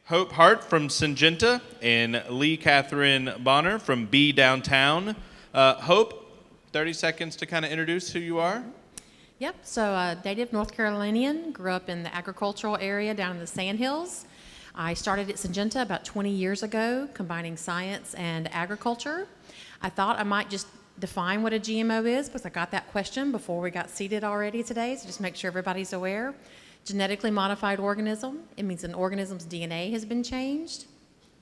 Hope Hart from Syngenta and Leigh-Kathryn Bonner from B Downtown. Hope, 30 seconds to kind of introduce who you are. Yep, so native North Carolinian, grew up in the agricultural area down in the Sandhills. I started at Syngenta about 20 years ago, combining science and agriculture. I thought I might just define what a GMO is because I got that question before we got seated already today, so just make sure everybody's aware. Genetically modified organism, it means an organism's DNA has been changed.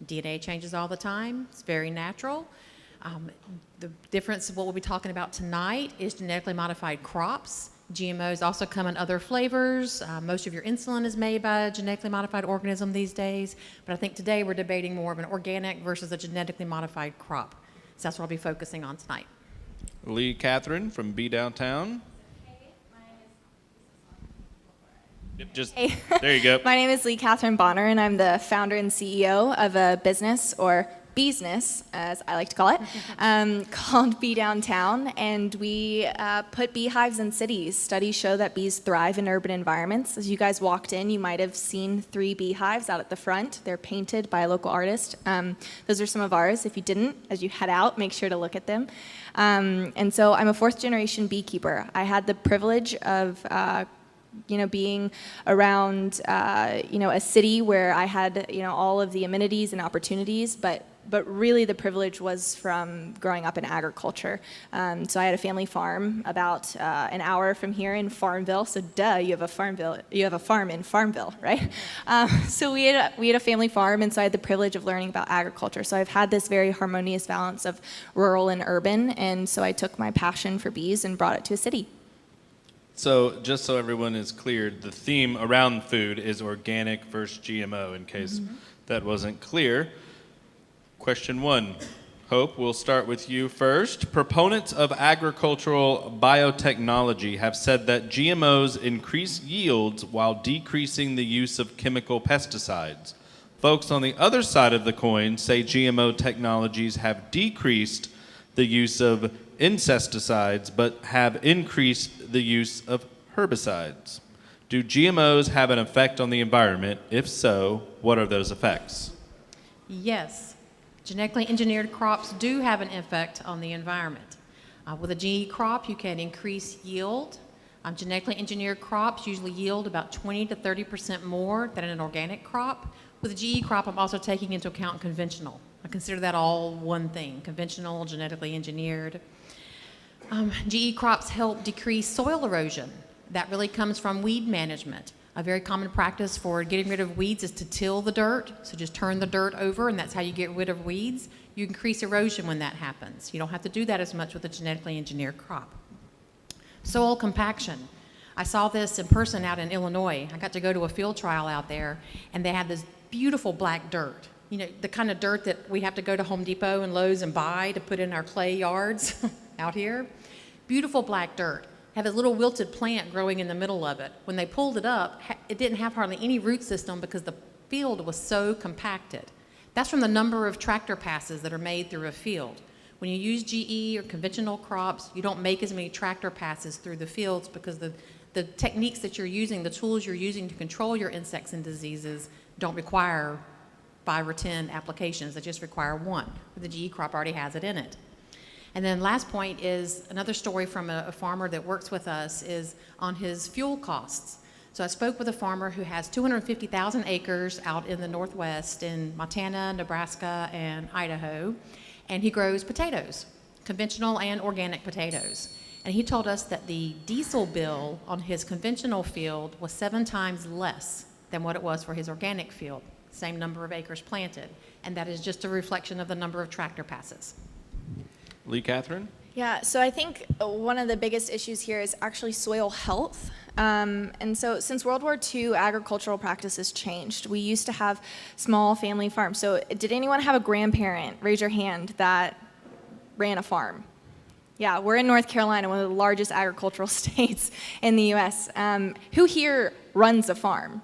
DNA changes all the time, it's very natural. The difference of what we'll be talking about tonight is genetically modified crops. GMOs also come in other flavors. Most of your insulin is made by a genetically modified organism these days, but I think today we're debating more of an organic versus a genetically modified crop. So that's what I'll be focusing on tonight. Leigh-Kathryn from B Downtown. There you go. My name is Leigh-Kathryn Bonner, and I'm the founder and CEO of a business, or business, as I like to call it, called Bee Downtown. And we put beehives in cities. Studies show that bees thrive in urban environments. As you guys walked in, you might have seen 3 beehives out at the front. They're painted by a local artist. Those are some of ours. If you didn't, as you head out, make sure to look at them. And so I'm a 4th-generation beekeeper. I had the privilege of being around, a city where I had, all of the amenities and opportunities, but really the privilege was from growing up in agriculture. So I had a family farm about an hour from here in Farmville. So you have a farm in Farmville, right? So we had a family farm, and so I had the privilege of learning about agriculture. So I've had this very harmonious balance of rural and urban, and so I took my passion for bees and brought it to a city. So just so everyone is clear, the theme around food is organic versus GMO, in case that wasn't clear. Question 1. Hope, we'll start with you first. Proponents of agricultural biotechnology have said that GMOs increase yields while decreasing the use of chemical pesticides. Folks on the other side of the coin say GMO technologies have decreased the use of insecticides, but have increased the use of herbicides. Do GMOs have an effect on the environment? If so, what are those effects? Yes, genetically engineered crops do have an effect on the environment. With a GE crop, you can increase yield. Genetically engineered crops usually yield about 20 to 30% more than an organic crop. With a GE crop, I'm also taking into account conventional. I consider that all one thing, conventional, genetically engineered. GE crops help decrease soil erosion. That really comes from weed management. A very common practice for getting rid of weeds is to till the dirt. So just turn the dirt over, and that's how you get rid of weeds. You increase erosion when that happens. You don't have to do that as much with a genetically engineered crop. Soil compaction. I saw this in person out in Illinois. I got to go to a field trial out there, and they had this beautiful black dirt. The kind of dirt that we have to go to Home Depot and Lowe's and buy to put in our clay yards out here. Beautiful black dirt. Had a little wilted plant growing in the middle of it. When they pulled it up, it didn't have hardly any root system because the field was so compacted. That's from the number of tractor passes that are made through a field. When you use GE or conventional crops, you don't make as many tractor passes through the fields because the techniques that you're using, the tools you're using to control your insects and diseases don't require 5 or 10 applications. They just require 1. The GE crop already has it in it. And then last point is another story from a farmer that works with us is on his fuel costs. So I spoke with a farmer who has 250,000 acres out in the Northwest in Montana, Nebraska, and Idaho, and he grows potatoes, conventional and organic potatoes. And he told us that the diesel bill on his conventional field was 7 times less than what it was for his organic field, same number of acres planted. And that is just a reflection of the number of tractor passes. Leigh-Kathryn? Yeah, so I think one of the biggest issues here is actually soil health. And so since World War II, agricultural practices changed. We used to have small family farms. So did anyone have a grandparent, raise your hand, that ran a farm? Yeah, we're in North Carolina, one of the largest agricultural states in the U.S. Who here runs a farm?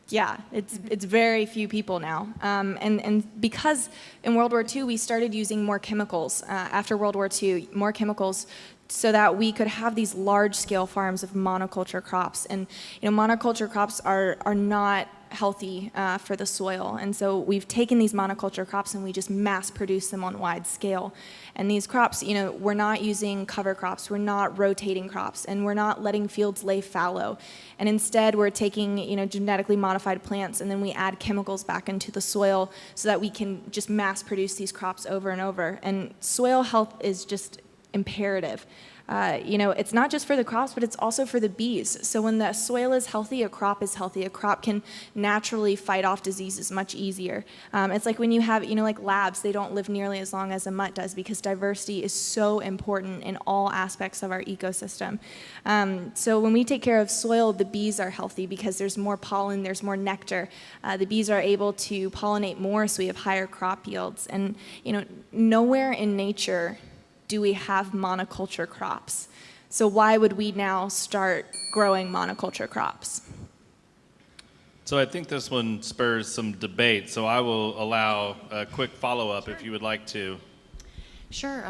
Yeah, it's very few people now. And because in World War II we started using more chemicals, after World War II, more chemicals so that we could have these large-scale farms of monoculture crops. And monoculture crops are not healthy for the soil. And so we've taken these monoculture crops and we just mass produce them on wide scale. And these crops, we're not using cover crops, we're not rotating crops, and we're not letting fields lay fallow. And instead we're taking, genetically modified plants, and then we add chemicals back into the soil so that we can just mass produce these crops over and over. And soil health is just imperative. It's not just for the crops, but it's also for the bees. So when the soil is healthy, a crop is healthy. A crop can naturally fight off diseases much easier. It's like when you have, like labs, they don't live nearly as long as a mutt does because diversity is so important in all aspects of our ecosystem. So when we take care of soil, the bees are healthy because there's more pollen, there's more nectar. The bees are able to pollinate more, so we have higher crop yields. And, nowhere in nature do we have monoculture crops? So why would we now start growing monoculture crops? So I think this one spurs some debate, so I will allow a quick follow-up if you would like to. Sure.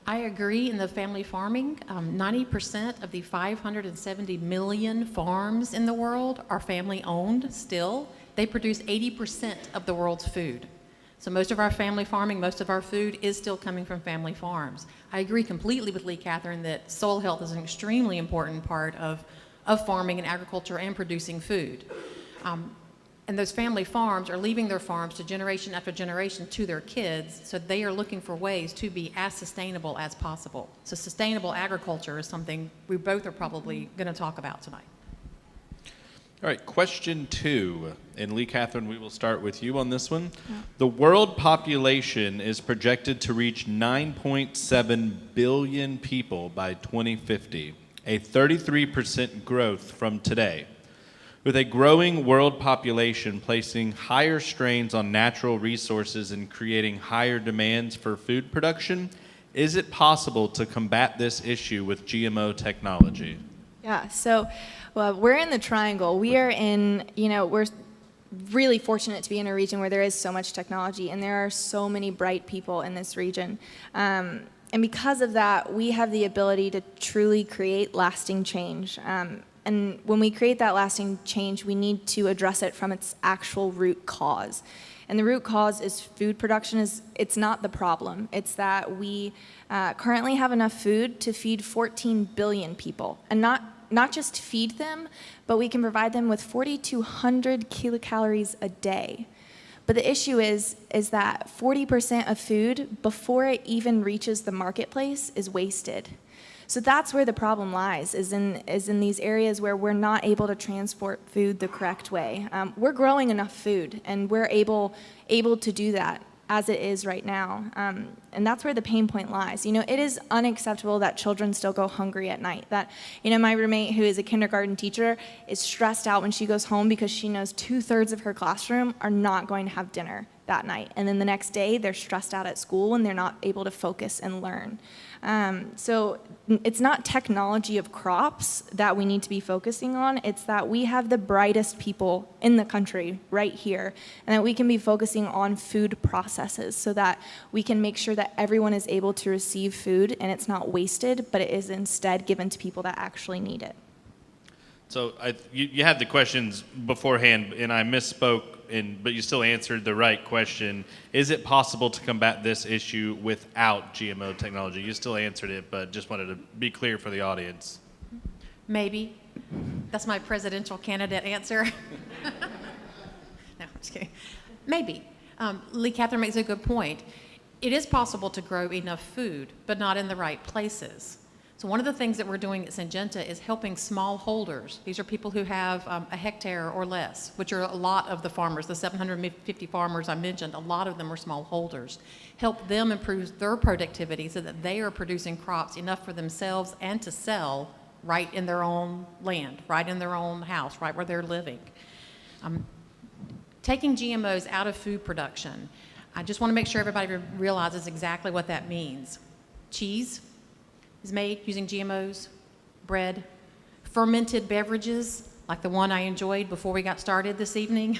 I agree in the family farming. 90% of the 570 million farms in the world are family-owned still. They produce 80% of the world's food. So most of our family farming, most of our food is still coming from family farms. I agree completely with Leigh-Kathryn that soil health is an extremely important part of farming and agriculture and producing food. And those family farms are leaving their farms to generation after generation to their kids, so they are looking for ways to be as sustainable as possible. So sustainable agriculture is something we both are probably going to talk about tonight. All right, question 2. And Leigh-Kathryn, we will start with you on this one. Yeah. The world population is projected to reach 9.7 billion people by 2050, a 33% growth from today. With a growing world population placing higher strains on natural resources and creating higher demands for food production, is it possible to combat this issue with GMO technology? Yeah, so we're in the triangle. We are in, we're really fortunate to be in a region where there is so much technology and there are so many bright people in this region. And because of that, we have the ability to truly create lasting change. And when we create that lasting change, we need to address it from its actual root cause. And the root cause is food production. It's not the problem. It's that we currently have enough food to feed 14 billion people. And not just feed them, but we can provide them with 4,200 kilocalories a day. But the issue is that 40% of food, before it even reaches the marketplace, is wasted. So that's where the problem lies, is in these areas where we're not able to transport food the correct way. We're growing enough food, and we're able to do that as it is right now. And that's where the pain point lies. It is unacceptable that children still go hungry at night. That, my roommate, who is a kindergarten teacher, is stressed out when she goes home because she knows 2/3 of her classroom are not going to have dinner that night. And then the next day, they're stressed out at school and they're not able to focus and learn. So it's not technology of crops that we need to be focusing on. It's that we have the brightest people in the country right here, and that we can be focusing on food processes so that we can make sure that everyone is able to receive food and it's not wasted, but it is instead given to people that actually need it. So you had the questions beforehand, and I misspoke, but you still answered the right question. Is it possible to combat this issue without GMO technology? You still answered it, but just wanted to be clear for the audience. Maybe. That's my presidential candidate answer. No, I'm just kidding. Maybe. Leigh-Kathryn makes a good point. It is possible to grow enough food, but not in the right places. So one of the things that we're doing at Syngenta is helping small holders. These are people who have a hectare or less, which are a lot of the farmers, the 750 farmers I mentioned, a lot of them are small holders. Help them improve their productivity so that they are producing crops enough for themselves and to sell right in their own land, right in their own house, right where they're living. Taking GMOs out of food production, I just want to make sure everybody realizes exactly what that means. Cheese is made using GMOs, bread, fermented beverages, like the one I enjoyed before we got started this evening,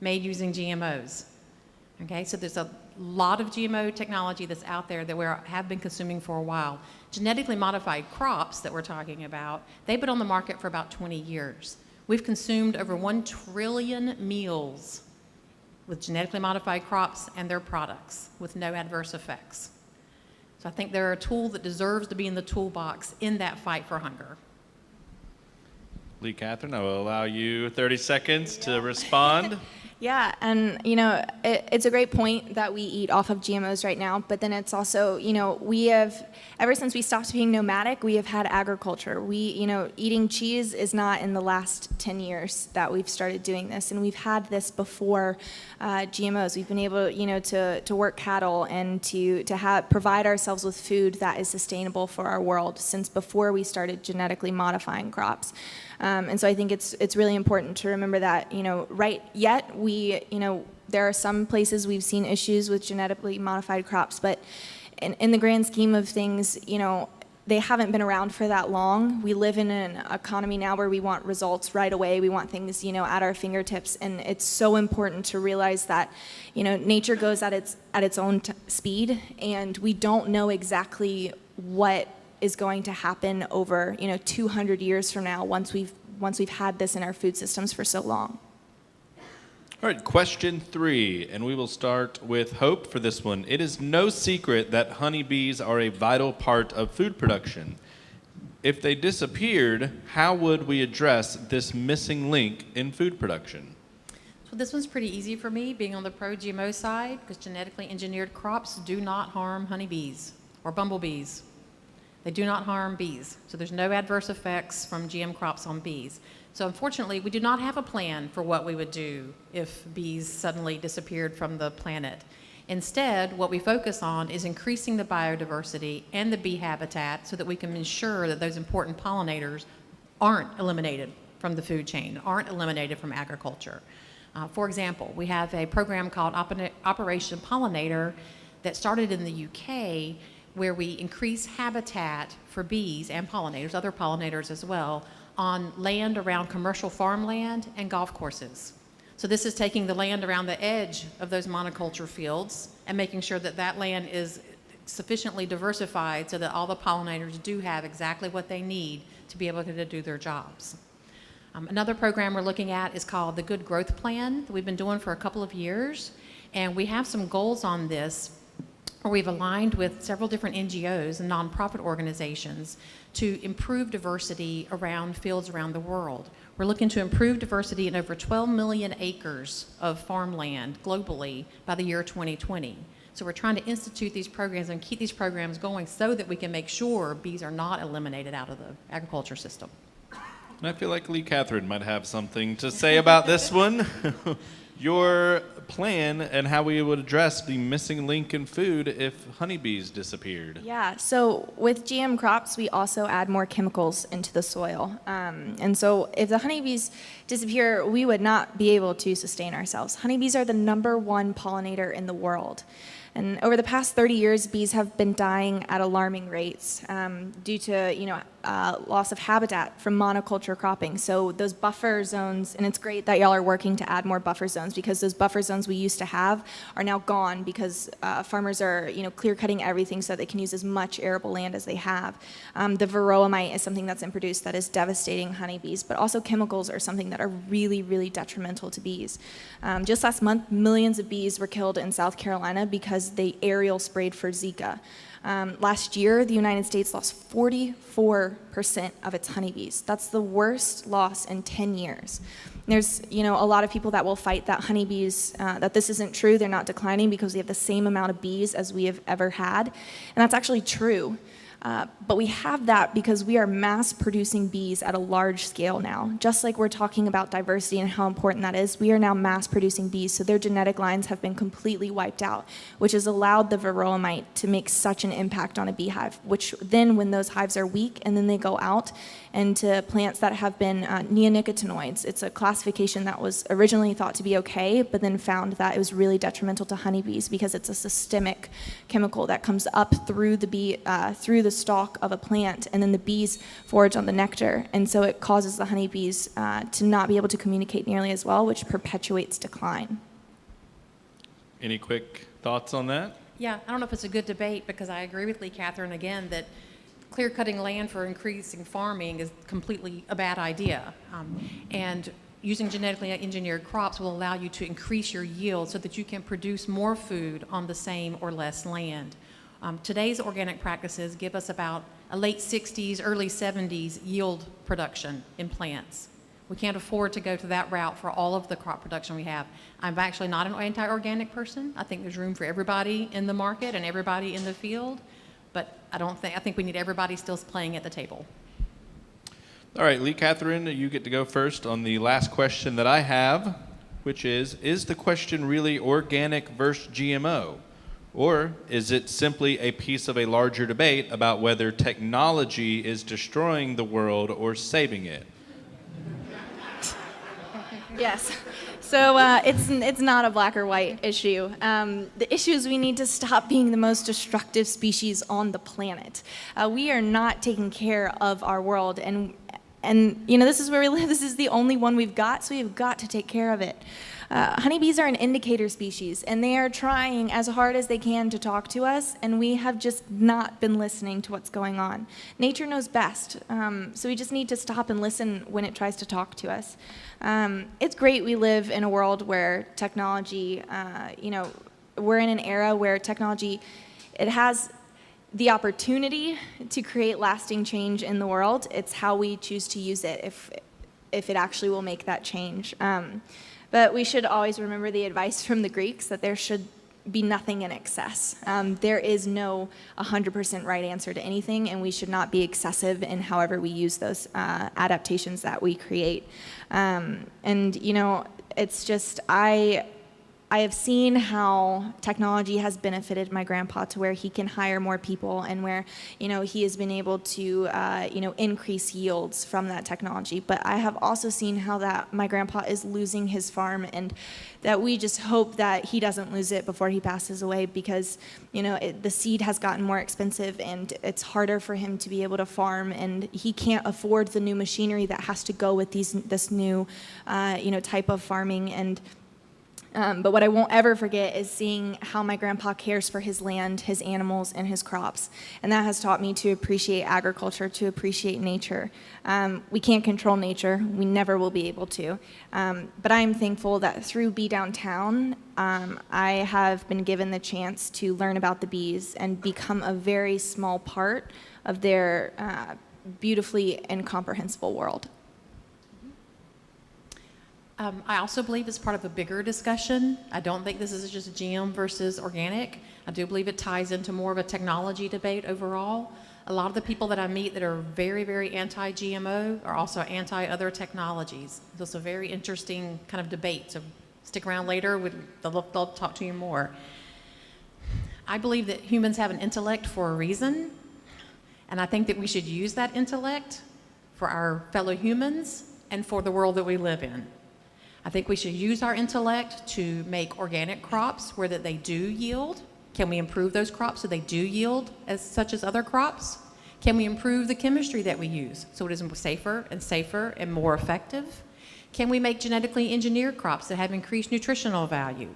made using GMOs. Okay, so there's a lot of GMO technology that's out there that we have been consuming for a while. Genetically modified crops that we're talking about, they've been on the market for about 20 years. We've consumed over 1 trillion meals with genetically modified crops and their products with no adverse effects. So I think they're a tool that deserves to be in the toolbox in that fight for hunger. Leigh-Kathryn, I will allow you 30 seconds to respond. Yeah, and it's a great point that we eat off of GMOs right now, but then it's also, we have, ever since we stopped being nomadic, we have had agriculture. Eating cheese is not in the last 10 years that we've started doing this, and we've had this before GMOs. We've been able, to work cattle and to provide ourselves with food that is sustainable for our world since before we started genetically modifying crops. And so I think it's really important to remember that, there are some places we've seen issues with genetically modified crops, but in the grand scheme of things, they haven't been around for that long. We live in an economy now where we want results right away. We want things, at our fingertips, and it's so important to realize that, nature goes at its own speed, and we don't know exactly what is going to happen over 200 years from now once we've had this in our food systems for so long. All right, question 3, and we will start with Hope for this one. It is no secret that honeybees are a vital part of food production. If they disappeared, how would we address this missing link in food production? So this one's pretty easy for me, being on the pro-GMO side, because genetically engineered crops do not harm honeybees or bumblebees. They do not harm bees, so there's no adverse effects from GM crops on bees. So unfortunately, we do not have a plan for what we would do if bees suddenly disappeared from the planet. Instead, what we focus on is increasing the biodiversity and the bee habitat so that we can ensure that those important pollinators aren't eliminated from the food chain, aren't eliminated from agriculture. For example, we have a program called Operation Pollinator that started in the UK, where we increase habitat for bees and pollinators, other pollinators as well, on land around commercial farmland and golf courses. So this is taking the land around the edge of those monoculture fields and making sure that that land is sufficiently diversified so that all the pollinators do have exactly what they need to be able to do their jobs. Another program we're looking at is called the Good Growth Plan that we've been doing for a couple of years, and we have some goals on this where we've aligned with several different NGOs and nonprofit organizations to improve diversity around fields around the world. We're looking to improve diversity in over 12 million acres of farmland globally by the year 2020. So we're trying to institute these programs and keep these programs going so that we can make sure bees are not eliminated out of the agriculture system. And I feel like Leigh-Kathryn might have something to say about this one. Your plan and how we would address the missing link in food if honeybees disappeared. Yeah, so with GM crops, we also add more chemicals into the soil. And so if the honeybees disappear, we would not be able to sustain ourselves. Honeybees are the #1 pollinator in the world. And over the past 30 years, bees have been dying at alarming rates due to, loss of habitat from monoculture cropping. So those buffer zones, and it's great that y'all are working to add more buffer zones because those buffer zones we used to have are now gone because farmers are, clear cutting everything so they can use as much arable land as they have. The varroamite is something that's introduced that is devastating honeybees, but also chemicals are something that are really, really detrimental to bees. Just last month, millions of bees were killed in South Carolina because they aerial sprayed for Zika. Last year, the United States lost 44% of its honeybees. That's the worst loss in 10 years. There's, a lot of people that will fight that honeybees, that this isn't true. They're not declining because we have the same amount of bees as we have ever had. And that's actually true. But we have that because we are mass producing bees at a large scale now. Just like we're talking about diversity and how important that is, we are now mass producing bees, so their genetic lines have been completely wiped out, which has allowed the varroamite to make such an impact on a beehive, which then when those hives are weak and then they go out into plants that have been neonicotinoids, it's a classification that was originally thought to be okay, but then found that it was really detrimental to honeybees because it's a systemic chemical that comes up through the bee, through the stalk of a plant, and then the bees forage on the nectar, and so it causes the honeybees to not be able to communicate nearly as well, which perpetuates decline. Any quick thoughts on that? Yeah, I don't know if it's a good debate because I agree with Leigh-Kathryn again that clear-cutting land for increasing farming is completely a bad idea. And using genetically engineered crops will allow you to increase your yield so that you can produce more food on the same or less land. Today's organic practices give us about a late 60s, early 70s yield production in plants. We can't afford to go to that route for all of the crop production we have. I'm actually not an anti-organic person. I think there's room for everybody in the market and everybody in the field, but I think we need everybody still playing at the table. All right, Leigh-Kathryn, you get to go first on the last question that I have, which is the question really organic versus GMO? Or is it simply a piece of a larger debate about whether technology is destroying the world or saving it? Yes. So it's not a black or white issue. The issue is we need to stop being the most destructive species on the planet. We are not taking care of our world, and this is where we live. This is the only one we've got, so we've got to take care of it. Honeybees are an indicator species, and they are trying as hard as they can to talk to us, and we have just not been listening to what's going on. Nature knows best, so we just need to stop and listen when it tries to talk to us. It's great we live in a world where technology, we're in an era where technology, it has the opportunity to create lasting change in the world. It's how we choose to use it, if it actually will make that change. But we should always remember the advice from the Greeks that there should be nothing in excess. There is no 100% right answer to anything, and we should not be excessive in however we use those adaptations that we create. It's just, I have seen how technology has benefited my grandpa to where he can hire more people and where, he has been able to, increase yields from that technology. But I have also seen how that my grandpa is losing his farm, and that we just hope that he doesn't lose it before he passes away because, the seed has gotten more expensive and it's harder for him to be able to farm, and he can't afford the new machinery that has to go with this new, type of farming. But what I won't ever forget is seeing how my grandpa cares for his land, his animals, and his crops. And that has taught me to appreciate agriculture, to appreciate nature. We can't control nature. We never will be able to. But I am thankful that through Bee Downtown, I have been given the chance to learn about the bees and become a very small part of their beautifully incomprehensible world. I also believe it's part of a bigger discussion. I don't think this is just GM versus organic. I do believe it ties into more of a technology debate overall. A lot of the people that I meet that are very, very anti-GMO are also anti-other technologies. So it's a very interesting kind of debate. So stick around later. They'll talk to you more. I believe that humans have an intellect for a reason, and I think that we should use that intellect for our fellow humans and for the world that we live in. I think we should use our intellect to make organic crops where that they do yield. Can we improve those crops so they do yield such as other crops? Can we improve the chemistry that we use so it is safer and more effective? Can we make genetically engineered crops that have increased nutritional value?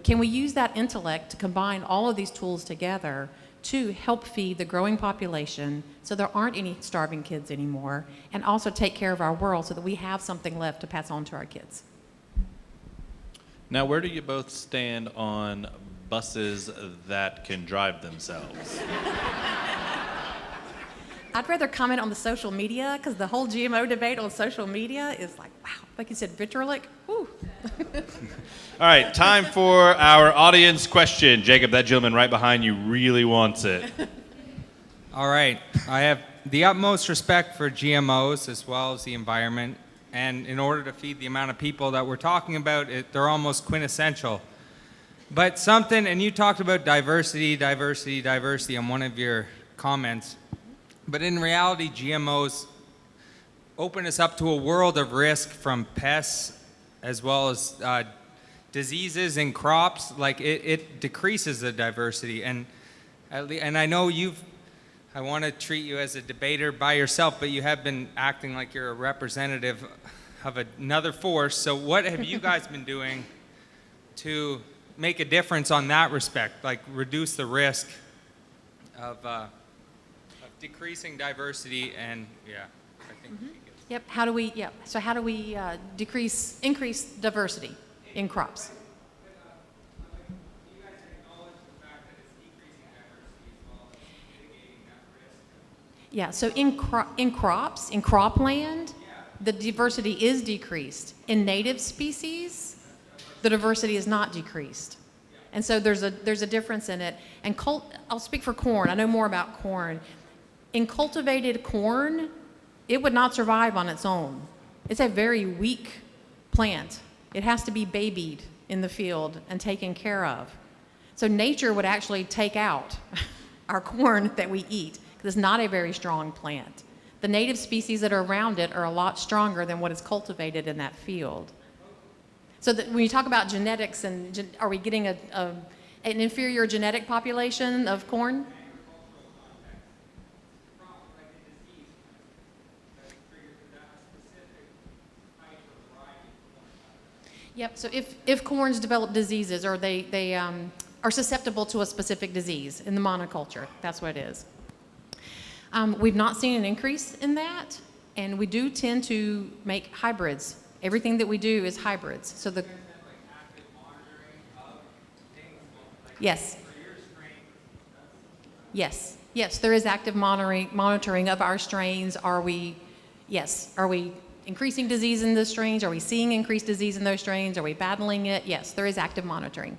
Can we use that intellect to combine all of these tools together to help feed the growing population so there aren't any starving kids anymore, and also take care of our world so that we have something left to pass on to our kids? Now, where do you both stand on buses that can drive themselves? I'd rather comment on the social media, because the whole GMO debate on social media is like, wow, like you said, vitriolic. Whew. All right, time for our audience question. Jacob, that gentleman right behind you really wants it. All right, I have the utmost respect for GMOs as well as the environment. And in order to feed the amount of people that we're talking about, they're almost quintessential. But something, and you talked about diversity on one of your comments. But in reality, GMOs open us up to a world of risk from pests as well as diseases in crops. Like it decreases the diversity. And I know I want to treat you as a debater by yourself, but you have been acting like you're a representative of another force. So what have you guys been doing to make a difference on that respect, like reduce the risk of decreasing diversity and, yeah, I think she gets Yep, so how do we increase diversity in crops? you guys acknowledge the fact that it's decreasing diversity as well as mitigating that risk? Yeah, so in crops, in cropland, the diversity is decreased. In native species, the diversity is not decreased. And so there's a difference in it. And I'll speak for corn. I know more about corn. In cultivated corn, it would not survive on its own. It's a very weak plant. It has to be babied in the field and taken care of. So nature would actually take out our corn that we eat because it's not a very strong plant. The native species that are around it are a lot stronger than what is cultivated in that field. So that when you talk about genetics, are we getting an inferior genetic population of corn? Yep, so if corns develop diseases or they are susceptible to a specific disease in the monoculture, that's what it is. We've not seen an increase in that, and we do tend to make hybrids. Everything that we do is hybrids. So yes. Yes, there is active monitoring of our strains. Are we increasing disease in the strains? Are we seeing increased disease in those strains? Are we battling it? Yes, there is active monitoring.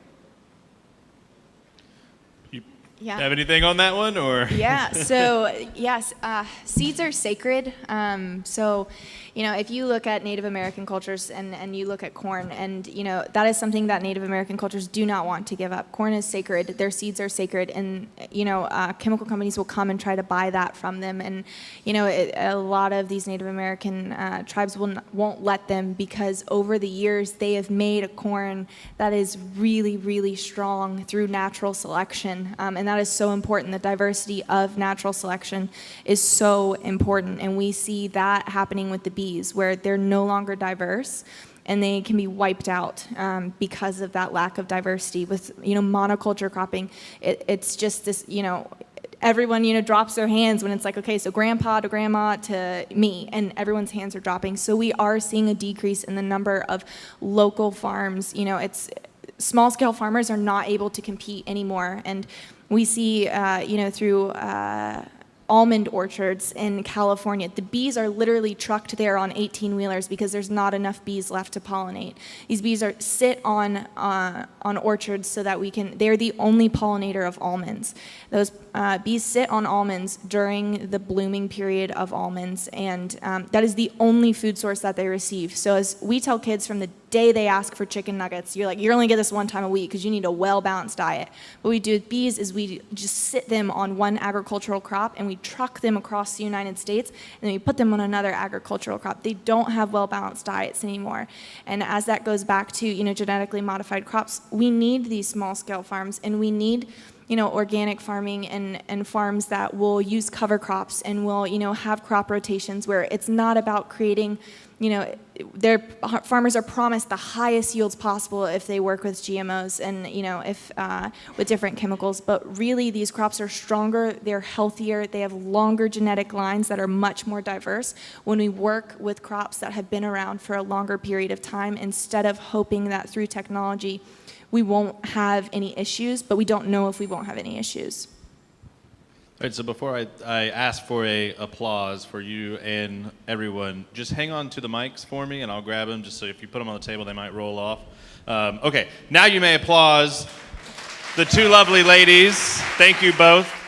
Yeah. Have anything on that one, or? Yeah, so yes, seeds are sacred. So, if you look at Native American cultures and you look at corn, and, that is something that Native American cultures do not want to give up. Corn is sacred. Their seeds are sacred. And, chemical companies will come and try to buy that from them. And, a lot of these Native American tribes won't let them because over the years they have made a corn that is really, really strong through natural selection. And that is so important. The diversity of natural selection is so important. And we see that happening with the bees, where they're no longer diverse and they can be wiped out because of that lack of diversity. With, monoculture cropping, it's just this, everyone, drops their hands when it's like, okay, so grandpa to grandma to me, and everyone's hands are dropping. So we are seeing a decrease in the number of local farms. Small-scale farmers are not able to compete anymore. And we see, through almond orchards in California, the bees are literally trucked there on 18-wheelers because there's not enough bees left to pollinate. These bees sit on orchards so that they're the only pollinator of almonds. Those bees sit on almonds during the blooming period of almonds, and that is the only food source that they receive. So as we tell kids from the day they ask for chicken nuggets, you're only get this one time a week because you need a well-balanced diet. What we do with bees is we just sit them on one agricultural crop and we truck them across the United States, and then we put them on another agricultural crop. They don't have well-balanced diets anymore. And as that goes back to, genetically modified crops, we need these small-scale farms, and we need organic farming and farms that will use cover crops and will, have crop rotations where it's not about creating, their farmers are promised the highest yields possible if they work with GMOs and, if with different chemicals. But really, these crops are stronger, they're healthier, they have longer genetic lines that are much more diverse when we work with crops that have been around for a longer period of time, instead of hoping that through technology we won't have any issues, but we don't know if we won't have any issues. All right, so before I ask for a applause for you and everyone, just hang on to the mics for me, and I'll grab them, just so if you put them on the table, they might roll off. Okay, now you may applause the two lovely ladies. Thank you both.